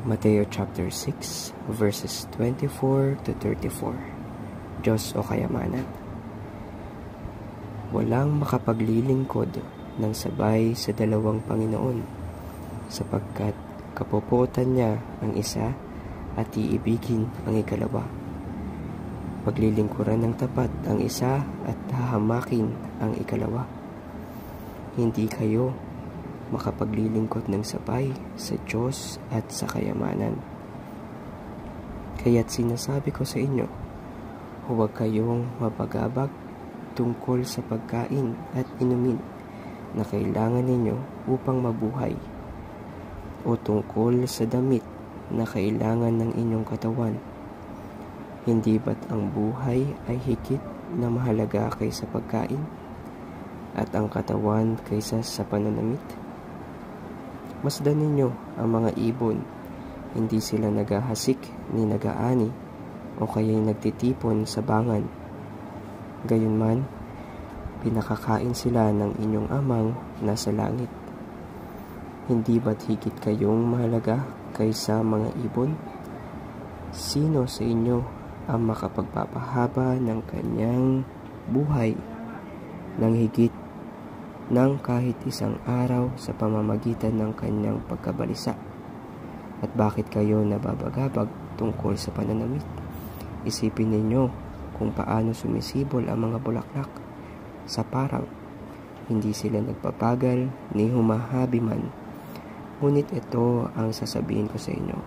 Mateo chapter 6 verses 24 to 34. Diyos o kayamanan. Walang makapaglilingkod ng sabay sa dalawang Panginoon, sapagkat kapuputan niya ang isa at iibigin ang ikalawa. Paglilingkuran ng tapat ang isa at hahamakin ang ikalawa. Hindi kayo makapaglilingkod ng sabay sa Diyos at sa kayamanan. Kaya't sinasabi ko sa inyo, huwag kayong mapagabag tungkol sa pagkain at inumin na kailangan ninyo upang mabuhay, o tungkol sa damit na kailangan ng inyong katawan. Hindi ba't ang buhay ay higit na mahalaga kaysa pagkain, at ang katawan kaysa sa pananamit? Masdan ninyo ang mga ibon, hindi sila naghahasik ni nag-aani o kaya'y nagtitipon sa bangan. Gayunman, pinakakain sila ng inyong amang nasa langit. Hindi ba't higit kayong mahalaga kaysa mga ibon? Sino sa inyo ang makapagpapahaba ng kanyang buhay ng higit ng kahit isang araw sa pamamagitan ng kanyang pagkabalisa? At bakit kayo nababagabag tungkol sa pananamit? Isipin ninyo kung paano sumisibol ang mga bulaklak sa parang. Hindi sila nagpapagal ni humahabi man. Ngunit ito ang sasabihin ko sa inyo,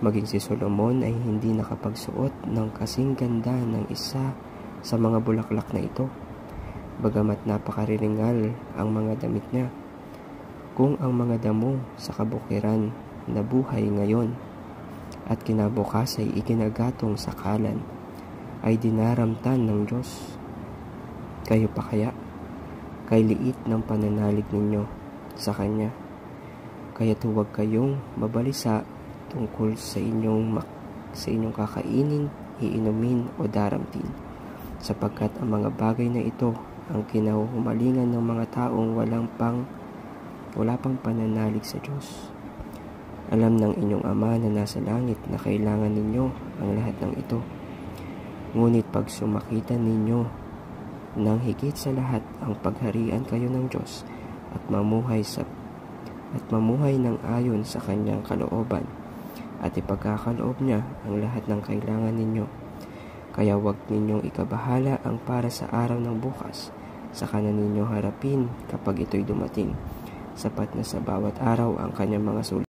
maging si Solomon ay hindi nakapagsuot ng kasing ganda ng isa sa mga bulaklak na ito, bagamat napakariringal ang mga damit niya. Kung ang mga damo sa kabukiran na buhay ngayon at kinabukas ay ikinagatong sa kalan, ay dinaramtan ng Diyos, kayo pa kaya? Kay liit ng pananalig ninyo sa Kanya. Kaya't huwag kayong mabalisa tungkol sa inyong kakainin, iinumin o daramtin, sapagkat ang mga bagay na ito ang kinahuhumalingan ng mga taong wala pang pananalig sa Diyos. Alam ng inyong Ama na nasa langit na kailangan ninyo ang lahat ng ito. Ngunit pag sumakitan ninyo ng higit sa lahat ang pagharian kayo ng Diyos at mamuhay ng ayon sa Kanyang kalooban, at ipagkakaloob niya ang lahat ng kailangan ninyo. Kaya huwag ninyong ikabahala ang para sa araw ng bukas, saka na ninyo harapin kapag ito'y dumating. Sapat na sa bawat araw ang kanyang mga sulong.